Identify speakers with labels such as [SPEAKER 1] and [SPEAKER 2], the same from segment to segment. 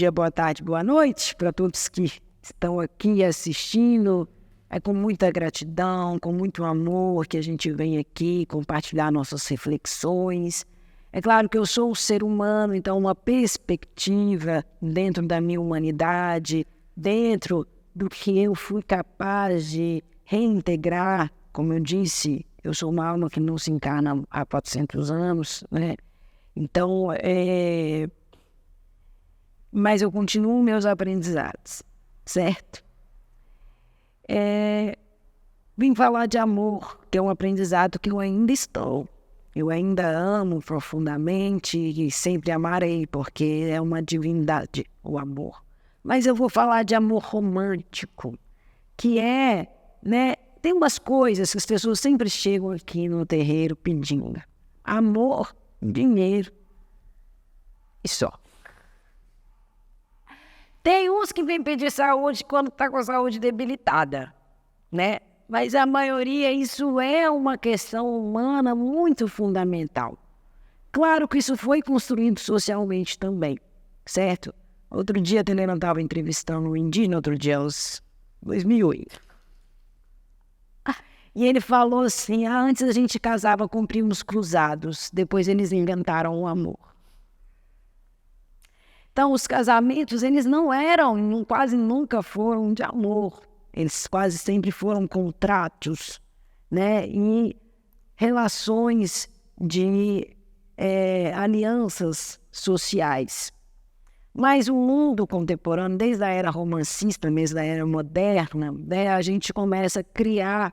[SPEAKER 1] dia, boa tarde, boa noite para todos que estão aqui assistindo. É com muita gratidão, com muito amor que a gente vem aqui compartilhar nossas reflexões. É claro que eu sou um ser humano, então uma perspectiva dentro da minha humanidade, dentro do que eu fui capaz de reintegrar. Como eu disse, eu sou uma alma que não se encarna há 400 anos, né? Então, mas eu continuo meus aprendizados, certo? Vim falar de amor, que é um aprendizado que eu ainda estou. Eu ainda amo profundamente e sempre amarei, porque é uma divindade, o amor. Mas eu vou falar de amor romântico, que né? Tem umas coisas que as pessoas sempre chegam aqui no terreiro pedindo. Amor, dinheiro e só. Tem uns que vêm pedir saúde quando está com a saúde debilitada, né? Mas a maioria, isso é uma questão humana muito fundamental. Claro que isso foi construído socialmente também, certo? Outro dia a Helena estava entrevistando um indígena, outro dia, uns 2008. E ele falou assim, antes a gente casava com primos cruzados, depois eles inventaram o amor. Então, os casamentos, eles não eram, quase nunca foram de amor. Eles quase sempre foram contratos, né? E relações de alianças sociais. Mas o mundo contemporâneo, desde a era romancista, mesmo da era moderna, né, a gente começa a criar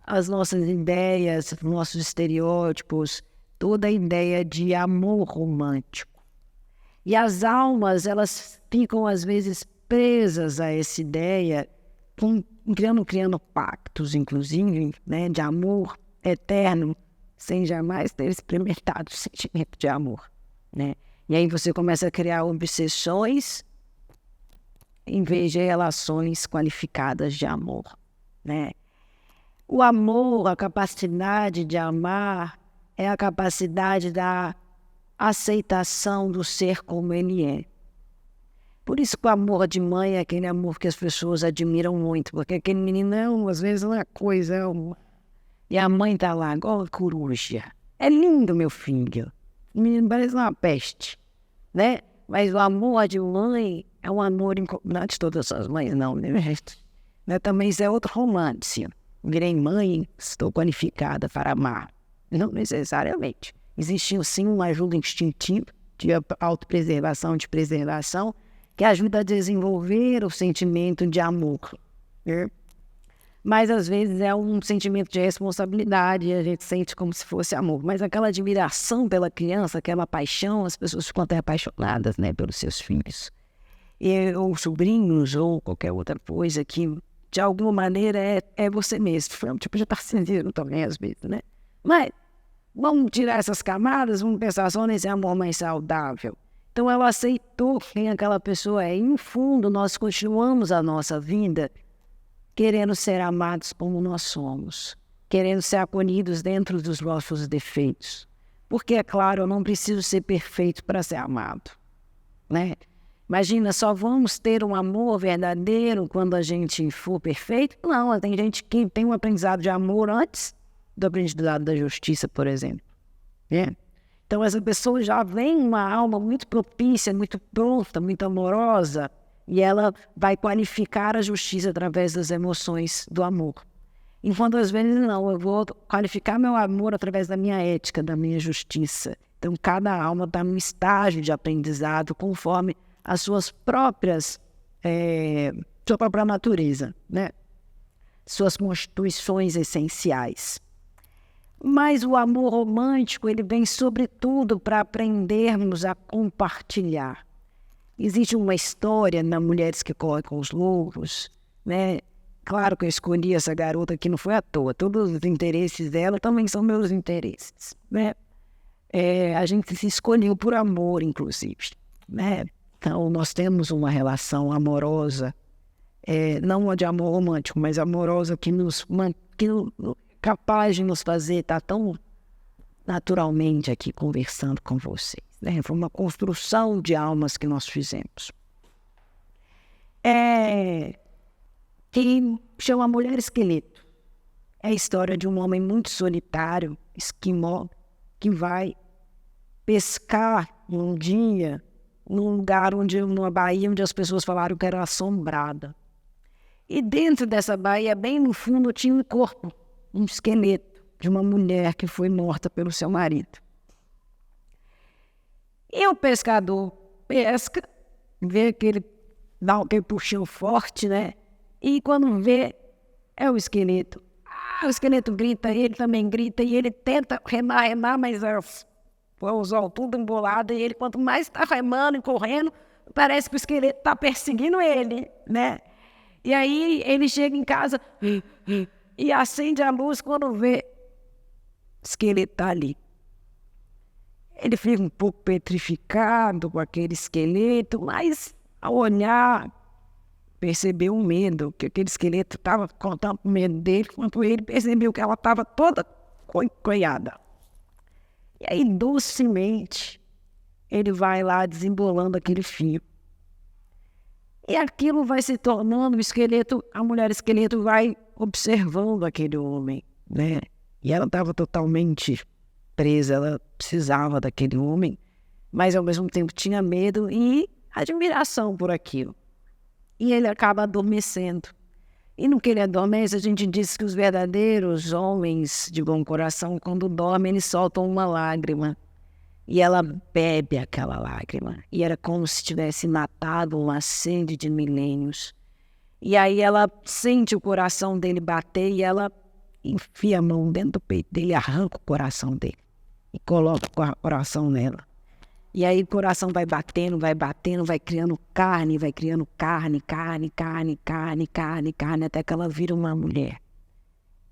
[SPEAKER 1] as nossas ideias, nossos estereótipos, toda a ideia de amor romântico. E as almas, elas ficam às vezes presas a essa ideia, criando pactos, inclusive, né, de amor eterno, sem jamais ter experimentado o sentimento de amor, né? E aí você começa a criar obsessões em vez de relações qualificadas de amor, né? O amor, a capacidade de amar, é a capacidade da aceitação do ser como ele é. Por isso que o amor de mãe é aquele amor que as pessoas admiram muito, porque aquele menino, às vezes, uma coisa... E a mãe tá lá, igual a coruja. É lindo, meu filho. O menino parece uma peste, né? Mas o amor de mãe é um amor... Não de todas as mães, não, né? Também isso é outro romance. Virei mãe, estou qualificada para amar. Não necessariamente. Existiu sim uma ajuda instintiva de autopreservação, de preservação, que ajuda a desenvolver o sentimento de amor, né? Mas às vezes é um sentimento de responsabilidade e a gente sente como se fosse amor. Mas aquela admiração pela criança, aquela paixão, as pessoas ficam até apaixonadas, né, pelos seus filhos. Ou sobrinhos, ou qualquer outra coisa que, de alguma maneira, é você mesmo. Tipo, já está sentindo também, às vezes, né? Mas vamos tirar essas camadas, vamos pensar só nesse amor mais saudável. Então ela aceitou quem aquela pessoa é. E, no fundo, nós continuamos a nossa vida querendo ser amados como nós somos, querendo ser acolhidos dentro dos nossos defeitos. Porque, é claro, eu não preciso ser perfeito para ser amado, né? Imagina, só vamos ter um amor verdadeiro quando a gente for perfeito? Não, tem gente que tem um aprendizado de amor antes do aprendizado da justiça, por exemplo, né? Então essa pessoa já vem uma alma muito propícia, muito pronta, muito amorosa, e ela vai qualificar a justiça através das emoções do amor. Enquanto às vezes não, eu vou qualificar meu amor através da minha ética, da minha justiça. Então cada alma está num estágio de aprendizado conforme as suas próprias, sua própria natureza, né? Suas constituições essenciais. Mas o amor romântico, ele vem sobretudo para aprendermos a compartilhar. Existe uma história na Mulheres que Correm com os Lobos, né? Claro que eu escolhi essa garota que não foi à toa. Todos os interesses dela também são meus interesses, né? A gente se escolheu por amor, inclusive, né? Então, nós temos uma relação amorosa, não de amor romântico, mas amorosa que capaz de nos fazer estar tão naturalmente aqui conversando com vocês, né? Foi uma construção de almas que nós fizemos. que chama Mulher Esqueleto. É a história de um homem muito solitário, esquimó, que vai pescar um dia num lugar numa baía onde as pessoas falaram que era assombrada. E dentro dessa baía, bem no fundo, tinha um corpo, um esqueleto de uma mulher que foi morta pelo seu marido. E o pescador pesca, vê que ele dá aquele puxão forte, né? E quando vê, é o esqueleto. O esqueleto grita, ele também grita, e ele tenta remar, mas o anzol tudo embolado, e ele, quanto mais está remando e correndo, parece que o esqueleto está perseguindo ele, né? E aí ele chega em casa e acende a luz quando vê o esqueleto tá ali. Ele fica um pouco petrificado com aquele esqueleto, mas ao olhar, percebeu o medo, que aquele esqueleto estava contando o medo dele, quando ele percebeu que ela estava toda coiada. E aí, docemente, ele vai lá desembolando aquele fio. E aquilo vai se tornando o esqueleto, a mulher esqueleto vai observando aquele homem, né? E ela estava totalmente presa, ela precisava daquele homem, mas ao mesmo tempo tinha medo e admiração por aquilo. E ele acaba adormecendo. E no que ele adormece, a gente diz que os verdadeiros homens de bom coração, quando dormem, eles soltam uma lágrima. E ela bebe aquela lágrima. E era como se tivesse matado uma sede de milênios. E aí ela sente o coração dele bater e ela enfia a mão dentro do peito dele, arranca o coração dele e coloca o coração nela. E aí o coração vai batendo, vai criando carne, até que ela vira uma mulher.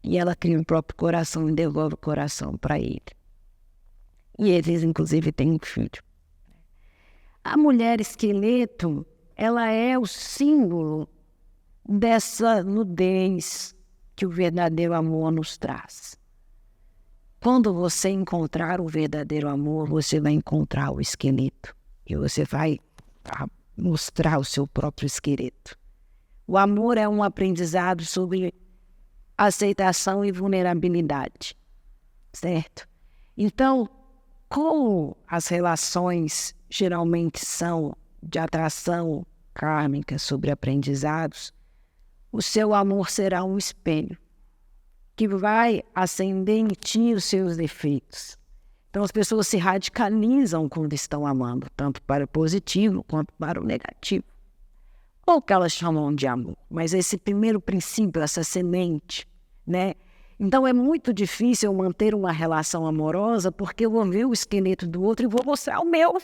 [SPEAKER 1] E ela cria o próprio coração e devolve o coração para ele. E eles, inclusive, têm um filho. A mulher esqueleto, ela é o símbolo dessa nudez que o verdadeiro amor nos traz. Quando você encontrar o verdadeiro amor, você vai encontrar o esqueleto. E você vai mostrar o seu próprio esqueleto. O amor é um aprendizado sobre aceitação e vulnerabilidade. Certo? Então, como as relações geralmente são de atração kármica sobre aprendizados, o seu amor será um espelho que vai acender em ti os seus defeitos. Então as pessoas se radicalizam quando estão amando, tanto para o positivo quanto para o negativo. Ou que elas chamam de amor. Mas esse primeiro princípio, essa semente, né? Então é muito difícil manter uma relação amorosa porque eu vou ver o esqueleto do outro e vou mostrar o meu.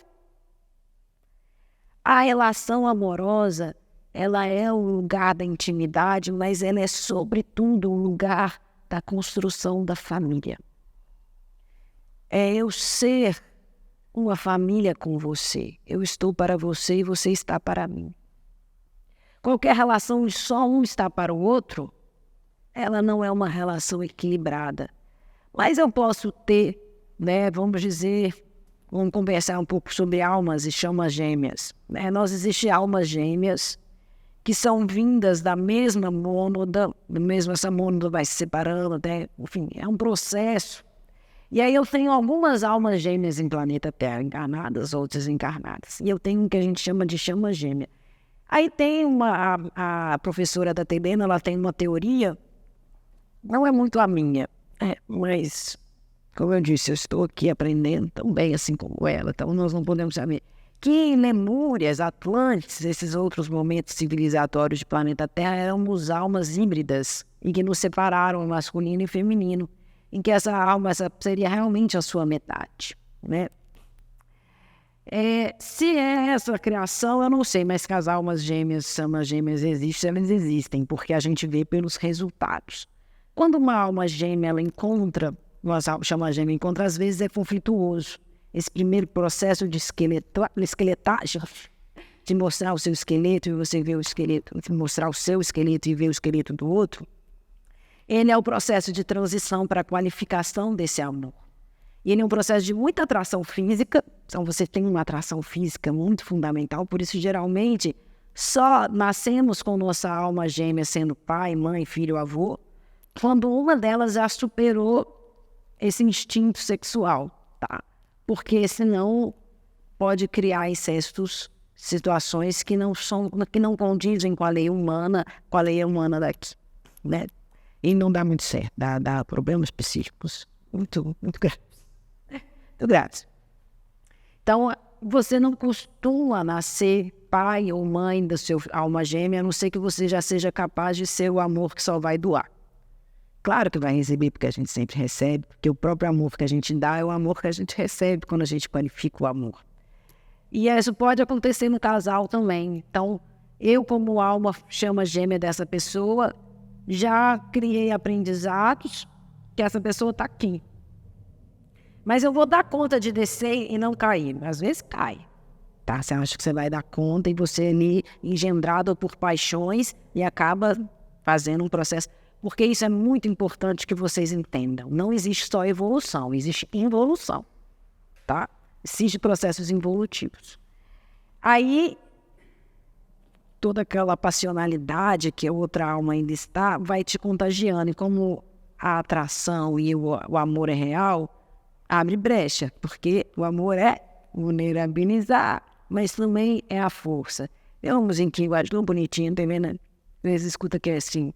[SPEAKER 1] A relação amorosa, ela é o lugar da intimidade, mas ela é sobretudo o lugar da construção da família. É eu ser uma família com você. Eu estou para você e você está para mim. Qualquer relação onde só um está para o outro, ela não é uma relação equilibrada. Mas eu posso ter, né, vamos conversar um pouco sobre almas e chamas gêmeas. Né? Existem almas gêmeas que são vindas da mesma mônada, mesmo essa mônada vai se separando, até, enfim, é um processo. E aí eu tenho algumas almas gêmeas em planeta Terra, encarnadas ou desencarnadas. E eu tenho o que a gente chama de chama gêmea. Aí tem a professora da Telena, ela tem uma teoria, não é muito a minha, mas, como eu disse, eu estou aqui aprendendo também, assim como ela, então nós não podemos saber. Que em Lemúrias, Atlantes, esses outros momentos civilizatórios de planeta Terra éramos almas híbridas e que nos separaram masculino e feminino, em que essa alma seria realmente a sua metade, né? Se é essa criação, eu não sei, mas que as almas gêmeas existem, elas existem, porque a gente vê pelos resultados. Quando uma alma gêmea ela encontra, às vezes é conflituoso. Esse primeiro processo de esqueletagem, de mostrar o seu esqueleto e você ver o esqueleto, de mostrar o seu esqueleto e ver o esqueleto do outro, ele é o processo de transição para a qualificação desse amor. E ele é um processo de muita atração física, então você tem uma atração física muito fundamental, por isso geralmente só nascemos com nossa alma gêmea sendo pai, mãe, filho, avô, quando uma delas já superou esse instinto sexual, tá? Porque senão pode criar incestos, situações que não condizem com a lei humana, daqui, né? E não dá muito certo, dá problemas psíquicos muito graves. Muito graves. Então, você não costuma nascer pai ou mãe da sua alma gêmea, a não ser que você já seja capaz de ser o amor que só vai doar. Claro que vai receber, porque a gente sempre recebe, porque o próprio amor que a gente dá é o amor que a gente recebe quando a gente qualifica o amor. E isso pode acontecer no casal também. Então, eu como alma chama gêmea dessa pessoa, já criei aprendizados que essa pessoa está aqui. Mas eu vou dar conta de descer e não cair. Às vezes cai. Tá? Você acha que você vai dar conta e você é ali engendrado por paixões e acaba fazendo um processo. Porque isso é muito importante que vocês entendam. Não existe só evolução, existe involução. Tá? Existem processos involutivos. Aí, toda aquela passionalidade que a outra alma ainda está, vai te contagiando. E como a atração e o amor é real, abre brecha. Porque o amor é vulnerabilizar, mas também é a força. Tem uma musiquinha igual tão bonitinha, tá vendo? Às vezes escuta que é assim...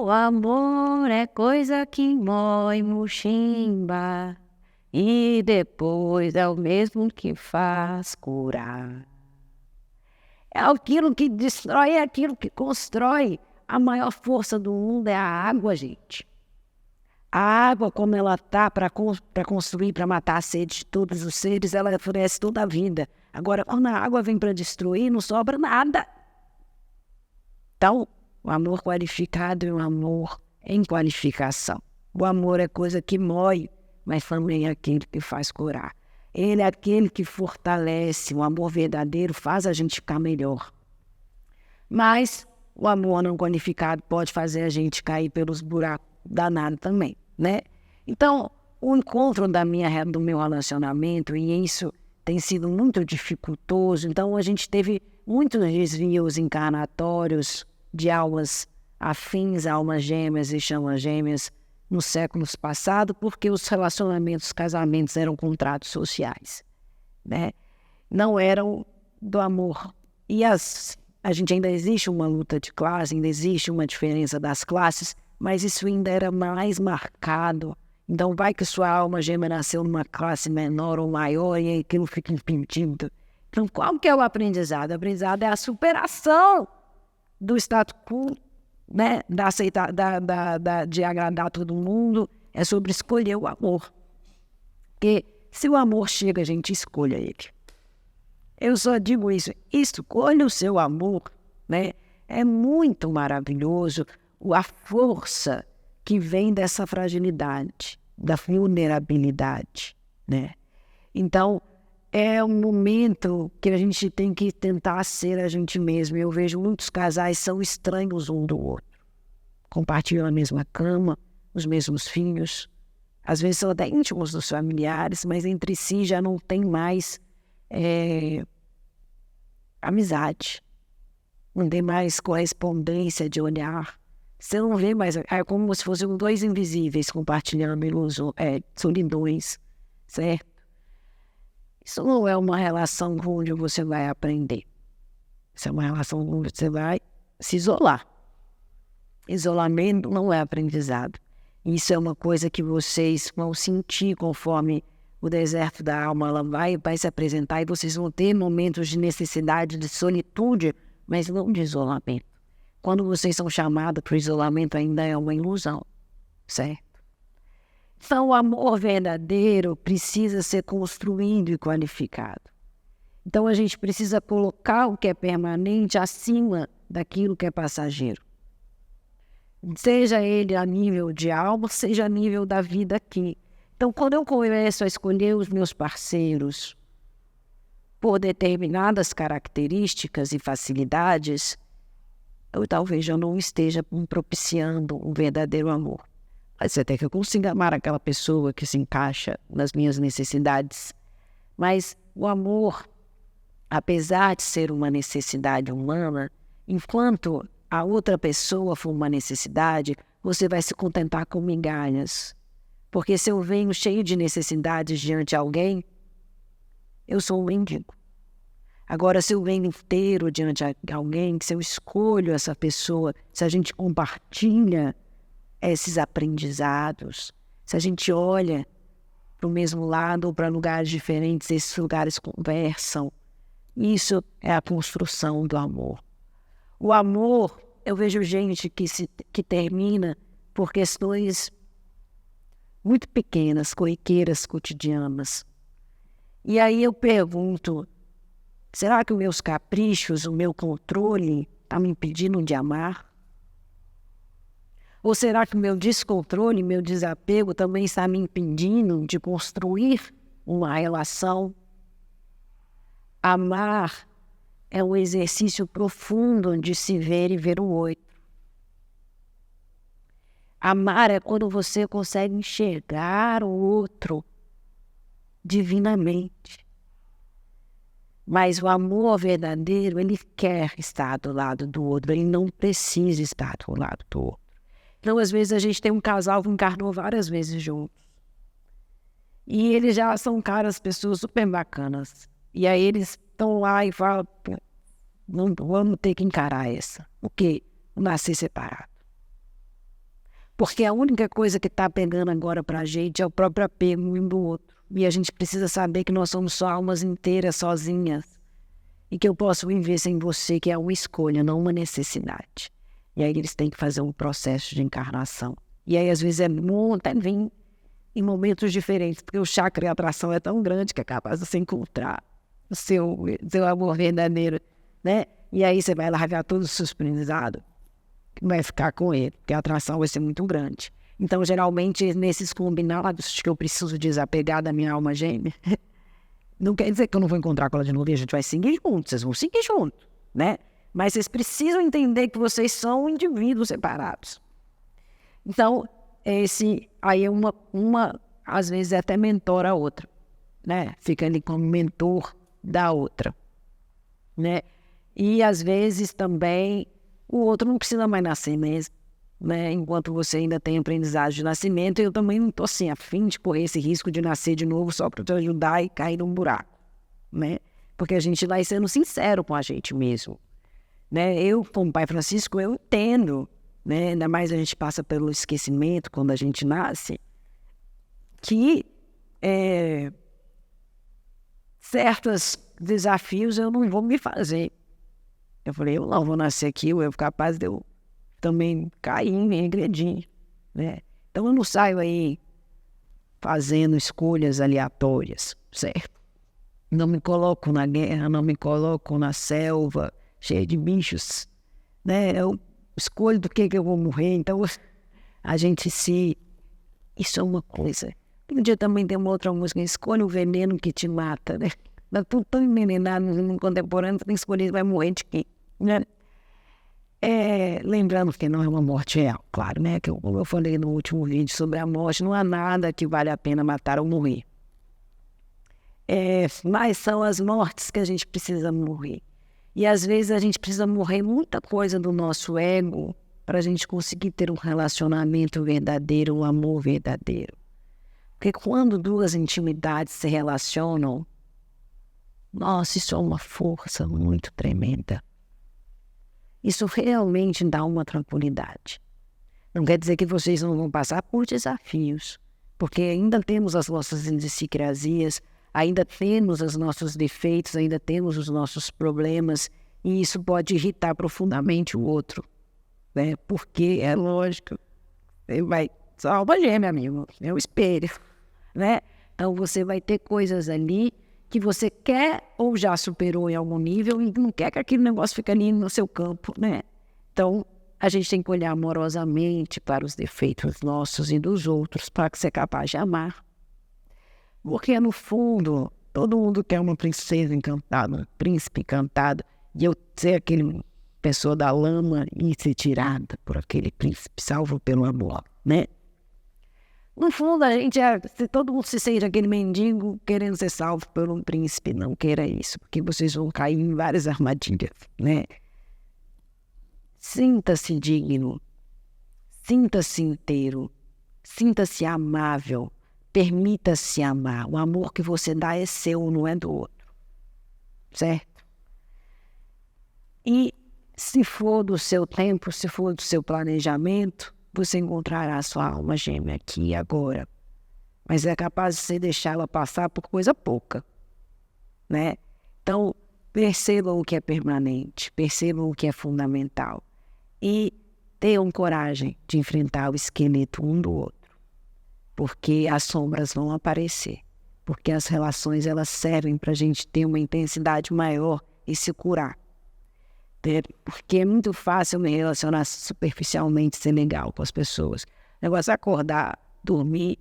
[SPEAKER 1] O amor é coisa que mói muximba e depois é o mesmo que faz curar. É aquilo que destrói, é aquilo que constrói. A maior força do mundo é a água, gente. A água, como ela está para construir, para matar a sede de todos os seres, ela oferece toda a vida. Agora, quando a água vem para destruir, não sobra nada. Então, o amor qualificado é um amor em qualificação. O amor é coisa que mói, mas também é aquele que faz curar. Ele é aquele que fortalece. O amor verdadeiro faz a gente ficar melhor. Mas o amor não qualificado pode fazer a gente cair pelos buracos danados também, né? Então, o encontro do meu relacionamento, e isso tem sido muito dificultoso. Então, a gente teve muitos desvios encarnatórios de almas afins, almas gêmeas e chamas gêmeas nos séculos passados, porque os relacionamentos, os casamentos eram contratos sociais, né? Não eram do amor. E a gente ainda existe uma luta de classe, ainda existe uma diferença das classes, mas isso ainda era mais marcado. Então vai que sua alma gêmea nasceu numa classe menor ou maior e aquilo fica impedido. Então qual que é o aprendizado? O aprendizado é a superação do status quo, né? De agradar todo mundo, é sobre escolher o amor. Porque se o amor chega, a gente escolha ele. Eu só digo isso, escolha o seu amor, né? É muito maravilhoso a força que vem dessa fragilidade, da vulnerabilidade, né? Então, é um momento que a gente tem que tentar ser a gente mesmo. Eu vejo muitos casais são estranhos um do outro. Compartilham a mesma cama, os mesmos filhos. Às vezes são até íntimos dos familiares, mas entre si já não tem mais amizade. Não tem mais correspondência de olhar. Você não vê mais. É como se fossem dois invisíveis compartilhando solidões, certo? Isso não é uma relação onde você vai aprender. Isso é uma relação onde você vai se isolar. Isolamento não é aprendizado. Isso é uma coisa que vocês vão sentir conforme o deserto da alma ela vai se apresentar e vocês vão ter momentos de necessidade, de solitude, mas não de isolamento. Quando vocês são chamados para o isolamento ainda é uma ilusão, certo? Então, o amor verdadeiro precisa ser construído e qualificado. Então, a gente precisa colocar o que é permanente acima daquilo que é passageiro. Seja ele a nível de alma, seja a nível da vida aqui. Então, quando eu começo a escolher os meus parceiros por determinadas características e facilidades, talvez eu não esteja propiciando um verdadeiro amor. Pode ser até que eu consiga amar aquela pessoa que se encaixa nas minhas necessidades. Mas o amor apesar de ser uma necessidade humana, enquanto a outra pessoa for uma necessidade, você vai se contentar com migalhas. Porque se eu venho cheio de necessidades diante de alguém, eu sou um mendigo. Agora, se eu venho inteiro diante de alguém, se eu escolho essa pessoa, se a gente compartilha esses aprendizados, se a gente olha para o mesmo lado ou para lugares diferentes, esses lugares conversam, isso é a construção do amor. O amor, eu vejo gente que termina por questões muito pequenas, corriqueiras, cotidianas. E aí eu pergunto, será que os meus caprichos, o meu controle está me impedindo de amar? Ou será que o meu descontrole, meu desapego também está me impedindo de construir uma relação? Amar é um exercício profundo de se ver e ver o outro. Amar é quando você consegue enxergar o outro divinamente. Mas o amor verdadeiro, ele quer estar do lado do outro, ele não precisa estar do lado do outro. Então, às vezes, a gente tem um casal que encarnou várias vezes juntos. E eles já são pessoas super bacanas. E aí eles estão lá e falam, não vamos ter que encarar essa. O quê? Nascer separado. Porque a única coisa que está pegando agora para a gente é o próprio apego um do outro. E a gente precisa saber que nós somos só almas inteiras, sozinhas. E que eu posso viver sem você, que é uma escolha, não uma necessidade. E aí eles têm que fazer um processo de encarnação. E aí às vezes é bom até vir em momentos diferentes, porque o chakra e a atração é tão grande que é capaz de você encontrar o seu amor verdadeiro, né? E aí você vai largar todos os seus aprendizados, vai ficar com ele, porque a atração vai ser muito grande. Então, geralmente, nesses combinados que eu preciso desapegar da minha alma gêmea, não quer dizer que eu não vou encontrar com ela de novo e a gente vai seguir juntos, vocês vão seguir juntos, né? Mas vocês precisam entender que vocês são indivíduos separados. Então, aí é uma às vezes até mentora a outra, né? Fica ali como mentor da outra, né? E às vezes também o outro não precisa mais nascer mesmo, né? Enquanto você ainda tem aprendizagem de nascimento, eu também não estou assim, a fim de correr esse risco de nascer de novo só para te ajudar e cair num buraco, né? Porque a gente vai sendo sincero com a gente mesmo, né? Eu, como Pai Francisco, eu entendo, né? Ainda mais a gente passa pelo esquecimento quando a gente nasce, que certos desafios eu não vou me fazer. Eu falei, eu não vou nascer aqui, eu vou capaz de eu também cair, me regredir, né? Então eu não saio aí fazendo escolhas aleatórias, certo? Não me coloco na guerra, não me coloco na selva cheia de bichos, né? Eu escolho do que eu vou morrer, então a gente isso é uma coisa. Um dia também tem uma outra música, escolha o veneno que te mata, né? Tá tudo tão envenenado no mundo contemporâneo, você tem que escolher, vai morrer de quê, né? Lembrando que não é uma morte real, claro, né? Que como eu falei no último vídeo sobre a morte, não há nada que vale a pena matar ou morrer. Mas são as mortes que a gente precisa morrer. E às vezes a gente precisa morrer muita coisa do nosso ego para a gente conseguir ter um relacionamento verdadeiro, um amor verdadeiro. Porque quando duas intimidades se relacionam, nossa, isso é uma força muito tremenda. Isso realmente dá uma tranquilidade. Não quer dizer que vocês não vão passar por desafios, porque ainda temos as nossas idiosincrasias, ainda temos os nossos defeitos, ainda temos os nossos problemas, e isso pode irritar profundamente o outro, né? Porque é lógico, ele vai, só alma gêmea, amigo, é o espelho, né? Então você vai ter coisas ali que você quer ou já superou em algum nível e não quer que aquele negócio fique ali no seu campo, né? Então, a gente tem que olhar amorosamente para os defeitos nossos e dos outros para ser capaz de amar. Porque, no fundo, todo mundo quer uma princesa encantada, um príncipe encantado, e eu ser aquele pessoa da lama e ser tirada por aquele príncipe, salvo pelo amor, né? No fundo, se todo mundo se sente aquele mendigo querendo ser salvo por um príncipe, não queira isso, porque vocês vão cair em várias armadilhas, né? Sinta-se digno, sinta-se inteiro, sinta-se amável, permita-se amar. O amor que você dá é seu, não é do outro, certo? E se for do seu tempo, se for do seu planejamento, você encontrará a sua alma gêmea aqui e agora. Mas é capaz de você deixá-la passar por coisa pouca, né? Então, percebam o que é permanente, percebam o que é fundamental e tenham coragem de enfrentar o esqueleto um do outro, porque as sombras vão aparecer, porque as relações elas servem para a gente ter uma intensidade maior e se curar. Porque é muito fácil me relacionar superficialmente, ser legal com as pessoas. O negócio é acordar, dormir,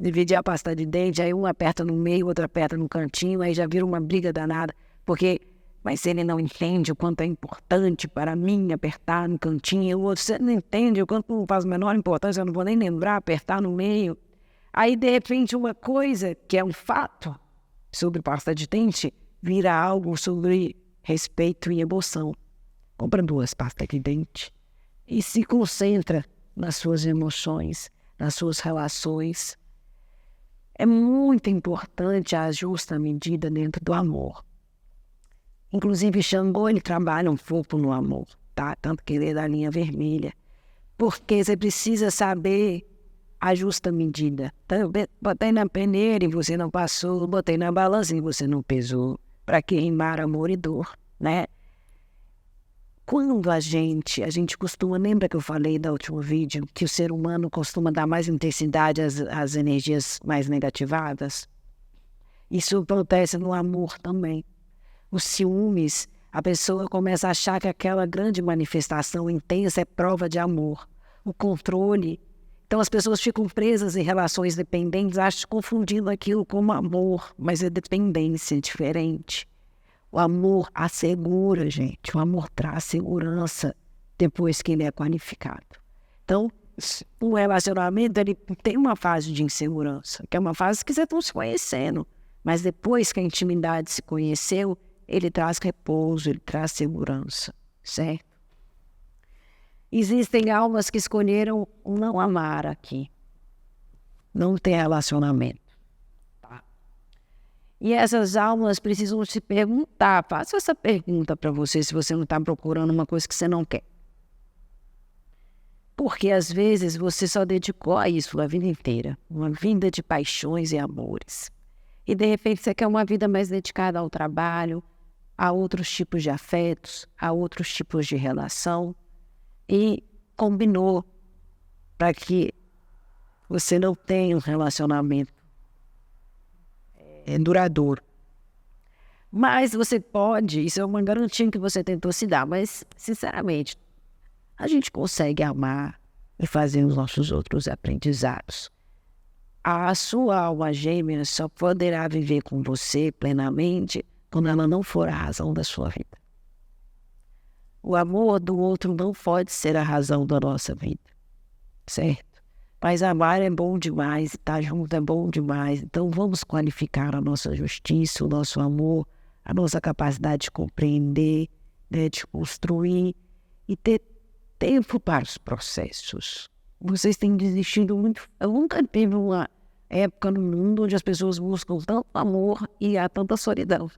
[SPEAKER 1] dividir a pasta de dente, aí um aperta no meio, outro aperta no cantinho, aí já vira uma briga danada, mas ele não entende o quanto é importante para mim apertar no cantinho, o outro, você não entende o quanto não faz a menor importância, eu não vou nem lembrar, apertar no meio. Aí, de repente, uma coisa que é um fato sobre pasta de dente, vira algo sobre respeito e emoção. Compra 2 pastas de dente e se concentra nas suas emoções, nas suas relações. É muito importante a justa medida dentro do amor. Inclusive, Xangô, ele trabalha um pouco no amor, tá? Tanto que ele é da linha vermelha. Porque você precisa saber a justa medida. Então, botei na peneira e você não passou, botei na balança e você não pesou. Para que rimar amor e dor, né? Quando a gente costuma, lembra que eu falei no último vídeo, que o ser humano costuma dar mais intensidade às energias mais negativadas? Isso acontece no amor também. Os ciúmes, a pessoa começa a achar que aquela grande manifestação intensa é prova de amor. O controle. Então as pessoas ficam presas em relações dependentes, confundindo aquilo como amor, mas é dependência, diferente. O amor assegura, gente. O amor traz segurança depois que ele é qualificado. Então, o relacionamento ele tem uma fase de insegurança, que é uma fase que vocês estão se conhecendo. Mas depois que a intimidade se conheceu, ele traz repouso, ele traz segurança, certo? Existem almas que escolheram não amar aqui, não ter relacionamento. Tá? E essas almas precisam se perguntar, faça essa pergunta para você se você não está procurando uma coisa que você não quer. Porque às vezes você só dedicou a isso a vida inteira, uma vida de paixões e amores. E de repente você quer uma vida mais dedicada ao trabalho, a outros tipos de afetos, a outros tipos de relação. E combinou para que você não tenha um relacionamento duradouro. Mas você pode, isso é uma garantia que você tentou se dar, mas, sinceramente, a gente consegue amar e fazer os nossos outros aprendizados. A sua alma gêmea só poderá viver com você plenamente quando ela não for a razão da sua vida. O amor do outro não pode ser a razão da nossa vida, certo? Mas amar é bom demais, estar junto é bom demais. Então vamos qualificar a nossa justiça, o nosso amor, a nossa capacidade de compreender, né, de construir e ter tempo para os processos. Vocês têm desistido muito. Eu nunca tive uma época no mundo onde as pessoas buscam tanto amor e há tanta solidão.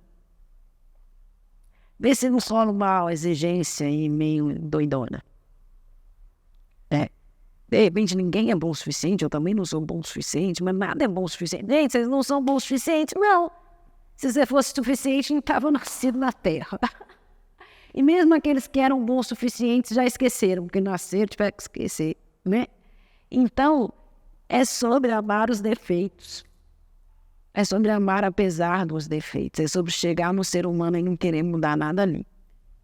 [SPEAKER 1] Vê se não rola uma exigência e meio doidona. De repente ninguém é bom o suficiente, eu também não sou bom o suficiente, mas nada é bom o suficiente. Gente, vocês não são bons o suficiente? Não. Se você fosse suficiente, não estava nascido na Terra. E mesmo aqueles que eram bons o suficiente já esqueceram, porque nasceram, tiveram que esquecer, né? Então, é sobre amar os defeitos. É sobre amar apesar dos defeitos. É sobre chegar no ser humano e não querer mudar nada ali.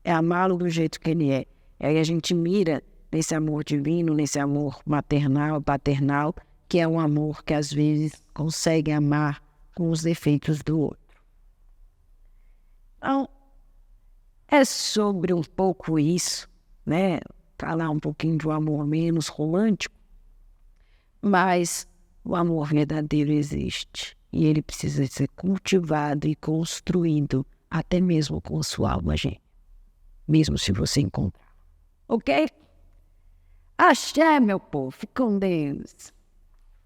[SPEAKER 1] É amá-lo do jeito que ele é. E aí a gente mira nesse amor divino, nesse amor maternal, paternal, que é um amor que às vezes consegue amar com os defeitos do outro. Então, é sobre um pouco isso, né? Falar um pouquinho de um amor menos romântico, Mas o amor verdadeiro existe e ele precisa ser cultivado e construído até mesmo com sua alma gêmea, mesmo se você encontrar. Ok? Axé, meu povo. Fique com Deus.